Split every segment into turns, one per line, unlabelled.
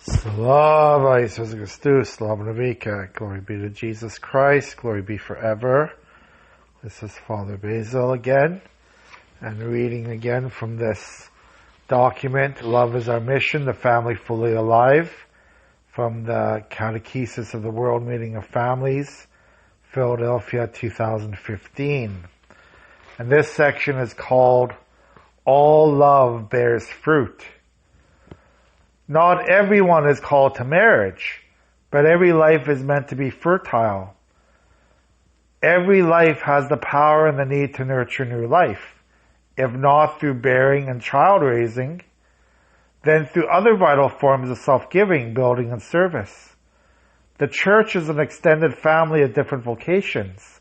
Slava Jesus Christus, Slava Navika, glory be to Jesus Christ, glory be forever. This is Father Basil again, and reading again from this document, Love is Our Mission, the Family Fully Alive, from the Catechesis of the World Meeting of Families, Philadelphia 2015. And this section is called All Love Bears Fruit. Not everyone is called to marriage, but every life is meant to be fertile. Every life has the power and the need to nurture new life, if not through bearing and child raising, then through other vital forms of self-giving, building, and service. The church is an extended family of different vocations,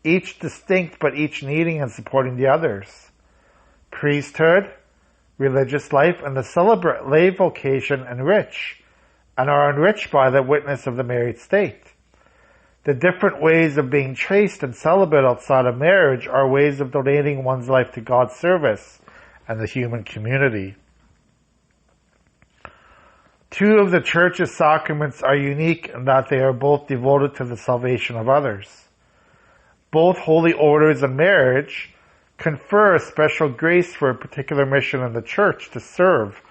each distinct but each needing and supporting the others. Priesthood, religious life, and the celibate lay vocation enrich and are enriched by the witness of the married state. The different ways of being chaste and celibate outside of marriage are ways of donating one's life to God's service and the human community. Two of the Church's sacraments are unique in that they are both devoted to the salvation of others. Both holy orders and marriage confer a special grace for a particular mission in the Church to serve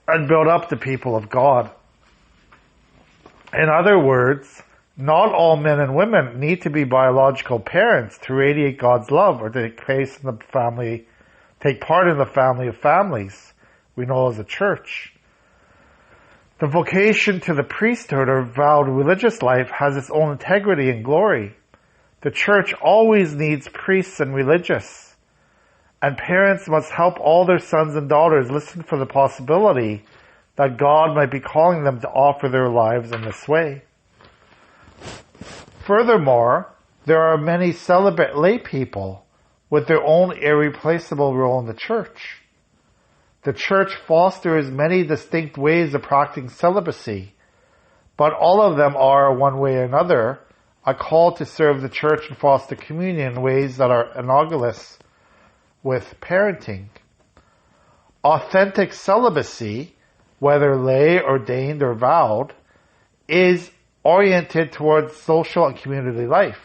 and build up the people of God. In other words, not all men and women need to be biological parents to radiate God's love or to take part in the family of families we know as a church. The vocation to the priesthood or vowed religious life has its own integrity and glory. The church always needs priests and religious, and parents must help all their sons and daughters listen for the possibility that God might be calling them to offer their lives in this way. Furthermore, there are many celibate lay people with their own irreplaceable role in the church. The church fosters many distinct ways of practicing celibacy, but all of them are, one way or another, a call to serve the church and foster communion in ways that are analogous with parenting. Authentic celibacy, whether lay, ordained, or vowed, is oriented towards social and community life.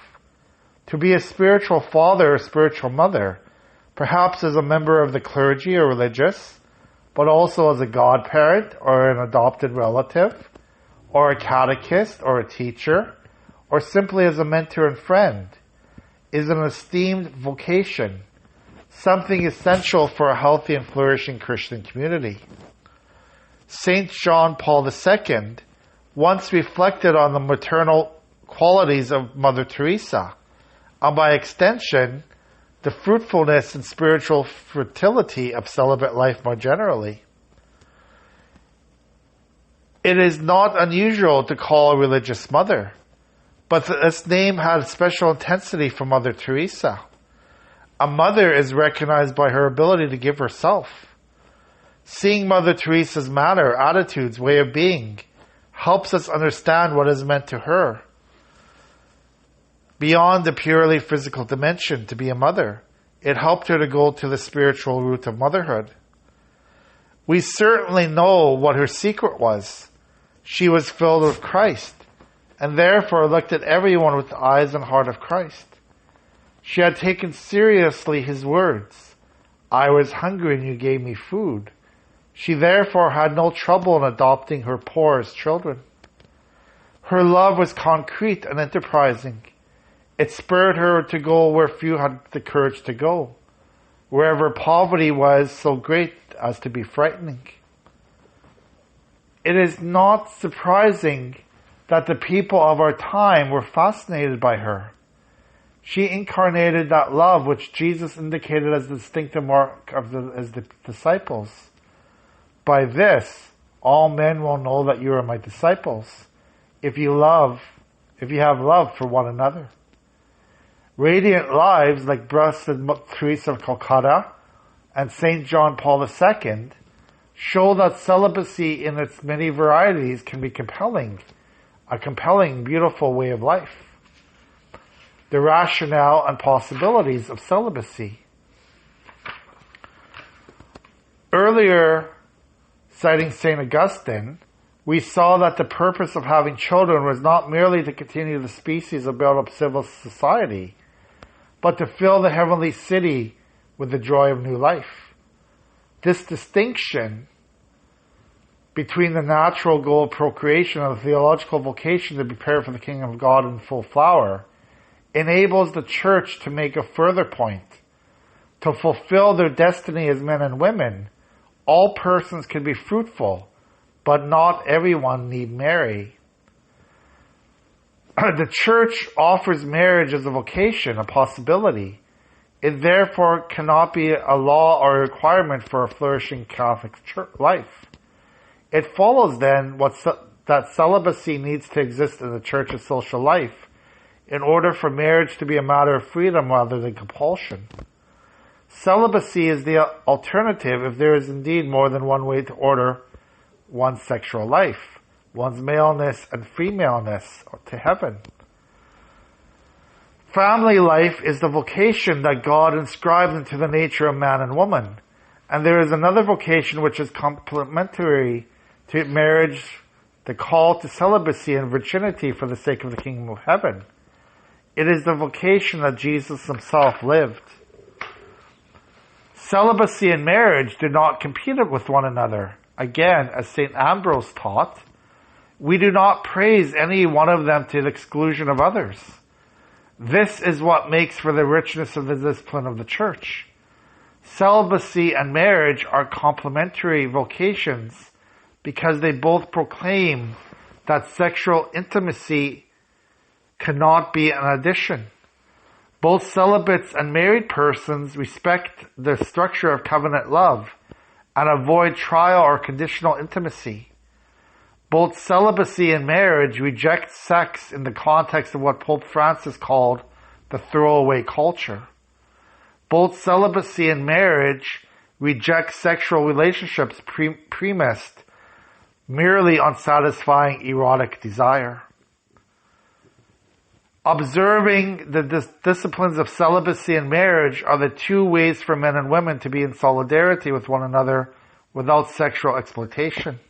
To be a spiritual father or spiritual mother, perhaps as a member of the clergy or religious, but also as a godparent or an adopted relative, or a catechist or a teacher, or simply as a mentor and friend, is an esteemed vocation, something essential for a healthy and flourishing Christian community. St. John Paul II once reflected on the maternal qualities of Mother Teresa, and by extension, the fruitfulness and spiritual fertility of celibate life more generally. It is not unusual to call a religious mother, but this name had special intensity for Mother Teresa. A mother is recognized by her ability to give herself. Seeing Mother Teresa's manner, attitudes, way of being helps us understand what is meant to her. Beyond the purely physical dimension to be a mother, it helped her to go to the spiritual root of motherhood. We certainly know what her secret was. She was filled with Christ, and therefore looked at everyone with the eyes and heart of Christ. She had taken seriously his words, "I was hungry and you gave me food." She therefore had no trouble in adopting her poor as children. Her love was concrete and enterprising. It spurred her to go where few had the courage to go, wherever poverty was so great as to be frightening. It is not surprising that the people of our time were fascinated by her. She incarnated that love which Jesus indicated as the distinctive mark of the disciples. By this, all men will know that you are my disciples, if you have love for one another. Radiant lives like Blessed Teresa of Calcutta and St. John Paul II show that celibacy in its many varieties can be a compelling, beautiful way of life. The rationale and possibilities of celibacy. Earlier, citing St. Augustine, we saw that the purpose of having children was not merely to continue the species and build up civil society, but to fill the heavenly city with the joy of new life. This distinction between the natural goal of procreation and the theological vocation to prepare for the kingdom of God in full flower enables the church to make a further point. To fulfill their destiny as men and women, all persons can be fruitful, but not everyone need marry. The church offers marriage as a vocation, a possibility. It therefore cannot be a law or a requirement for a flourishing Catholic life. It follows then that celibacy needs to exist in the church's social life in order for marriage to be a matter of freedom rather than compulsion. Celibacy is the alternative if there is indeed more than one way to order one's sexual life, one's maleness and femaleness to heaven. Family life is the vocation that God inscribed into the nature of man and woman, and there is another vocation which is complementary to marriage, the call to celibacy and virginity for the sake of the kingdom of heaven. It is the vocation that Jesus himself lived. Celibacy and marriage do not compete with one another. Again, as St. Ambrose taught, we do not praise any one of them to the exclusion of others. This is what makes for the richness of the discipline of the church. Celibacy and marriage are complementary vocations because they both proclaim that sexual intimacy cannot be an addition. Both celibates and married persons respect the structure of covenant love and avoid trial or conditional intimacy. Both celibacy and marriage reject sex in the context of what Pope Francis called the throwaway culture. Both celibacy and marriage reject sexual relationships premised merely on satisfying erotic desire. Observing the disciplines of celibacy and marriage are the two ways for men and women to be in solidarity with one another without sexual exploitation.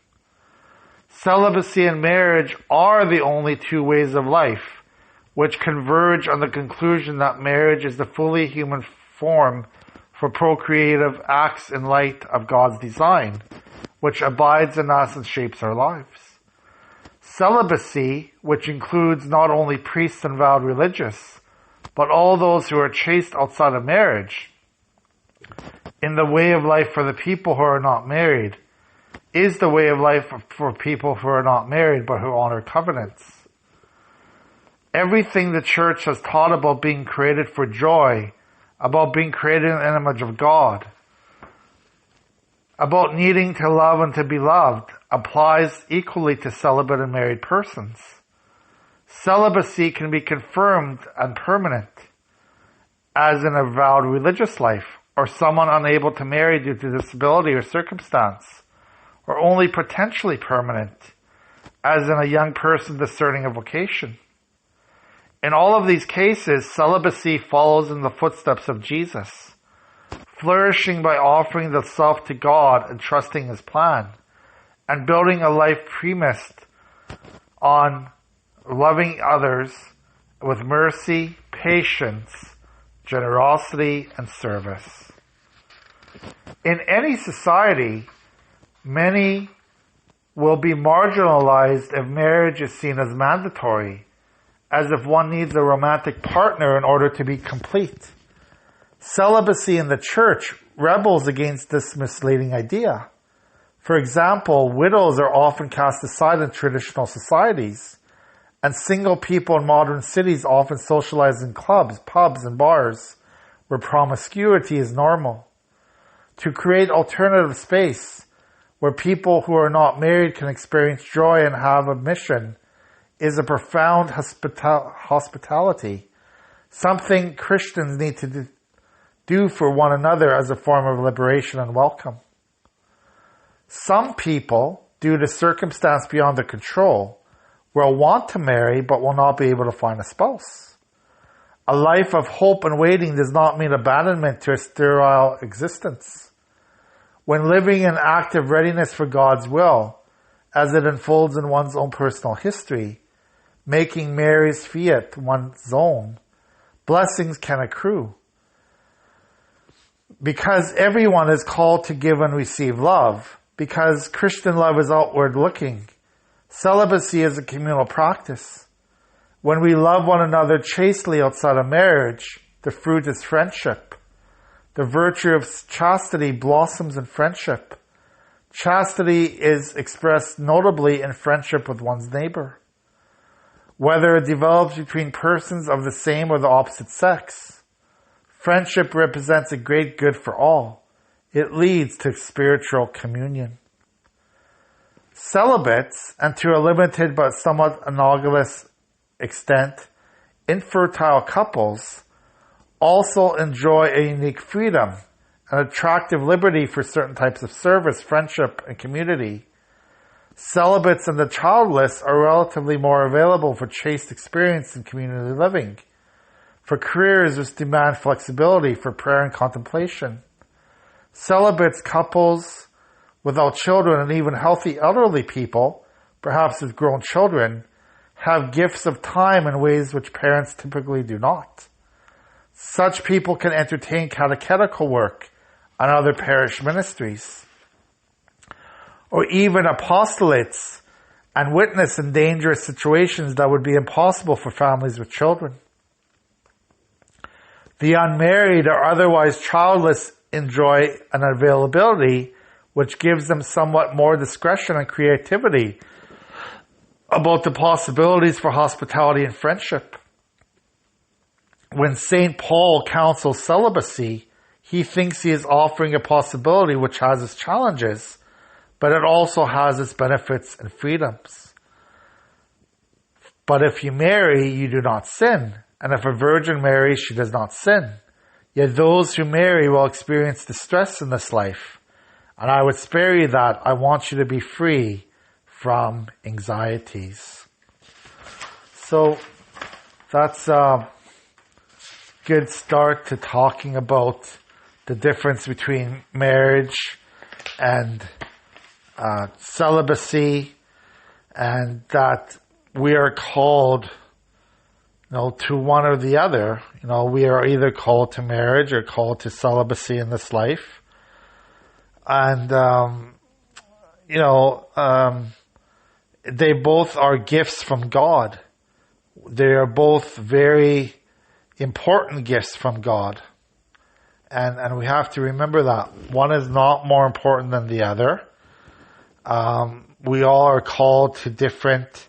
Celibacy and marriage are the only two ways of life which converge on the conclusion that marriage is the fully human form for procreative acts in light of God's design, which abides in us and shapes our lives. Celibacy, which includes not only priests and vowed religious, but all those who are chaste outside of marriage, in the way of life for the people who are not married, is the way of life for people who are not married but who honor covenants. Everything the church has taught about being created for joy, about being created in the image of God, about needing to love and to be loved, applies equally to celibate and married persons. Celibacy can be confirmed and permanent, as in a vowed religious life, or someone unable to marry due to disability or circumstance, or only potentially permanent, as in a young person discerning a vocation. In all of these cases, celibacy follows in the footsteps of Jesus, flourishing by offering the self to God and trusting his plan, and building a life premised on loving others with mercy, patience, generosity, and service. In any society, many will be marginalized if marriage is seen as mandatory, as if one needs a romantic partner in order to be complete. Celibacy in the church rebels against this misleading idea. For example, widows are often cast aside in traditional societies, and single people in modern cities often socialize in clubs, pubs, and bars, where promiscuity is normal. To create alternative space, where people who are not married can experience joy and have a mission, is a profound hospitality, something Christians need to do for one another as a form of liberation and welcome. Some people, due to circumstance beyond their control, will want to marry but will not be able to find a spouse. A life of hope and waiting does not mean abandonment to a sterile existence. When living in active readiness for God's will, as it unfolds in one's own personal history, making Mary's fiat one's own, blessings can accrue. Because everyone is called to give and receive love, because Christian love is outward looking, celibacy is a communal practice. When we love one another chastely outside of marriage, the fruit is friendship. The virtue of chastity blossoms in friendship. Chastity is expressed notably in friendship with one's neighbor. Whether it develops between persons of the same or the opposite sex, friendship represents a great good for all. It leads to spiritual communion. Celibates, and to a limited but somewhat analogous extent, infertile couples, also enjoy a unique freedom, an attractive liberty for certain types of service, friendship, and community. Celibates and the childless are relatively more available for chaste experience and community living, for careers which demand flexibility, for prayer and contemplation. Celibates, couples without children, and even healthy elderly people, perhaps with grown children, have gifts of time in ways which parents typically do not. Such people can entertain catechetical work and other parish ministries, or even apostolates, and witness in dangerous situations that would be impossible for families with children. The unmarried or otherwise childless enjoy an availability which gives them somewhat more discretion and creativity about the possibilities for hospitality and friendship. When St. Paul counsels celibacy, he thinks he is offering a possibility which has its challenges, but it also has its benefits and freedoms. But if you marry, you do not sin. And if a virgin marries, she does not sin. Yet those who marry will experience distress in this life. And I would spare you that. I want you to be free from anxieties. So that's a good start to talking about the difference between marriage and celibacy, and that we are called, to one or the other. We are either called to marriage or called to celibacy in this life. And, they both are gifts from God. They are both very important gifts from God. And we have to remember that. One is not more important than the other. We all are called to different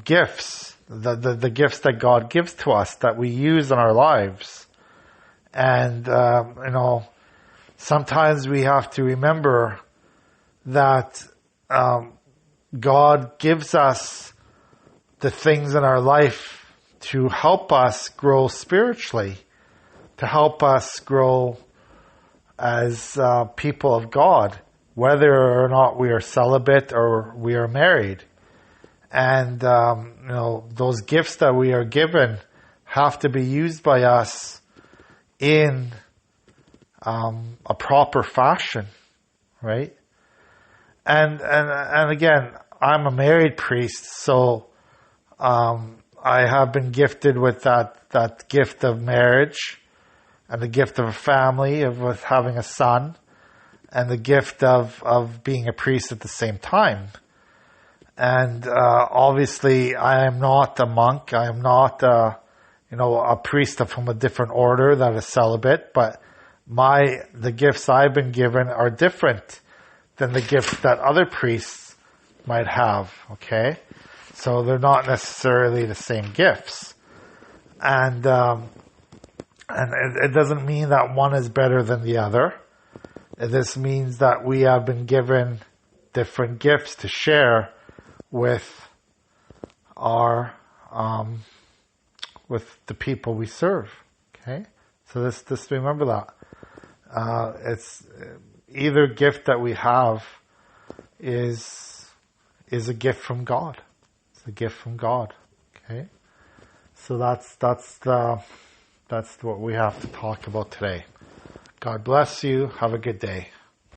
gifts. The gifts that God gives to us that we use in our lives. And, sometimes we have to remember that God gives us the things in our life to help us grow spiritually, to help us grow as people of God, whether or not we are celibate or we are married. And, those gifts that we are given have to be used by us in a proper fashion, right? And again, I'm a married priest, so I have been gifted with that gift of marriage, and the gift of a family, with having a son, and the gift of being a priest at the same time. And obviously, I am not a monk. I am not a priest from a different order that is celibate. But the gifts I've been given are different than the gifts that other priests might have. Okay, so they're not necessarily the same gifts, and it doesn't mean that one is better than the other. This means that we have been given different gifts to share with our with the people we serve. Okay, so just remember that it's either gift that we have is a gift from God. It's a gift from God. Okay, so that's what we have to talk about today. God bless you. Have a good day.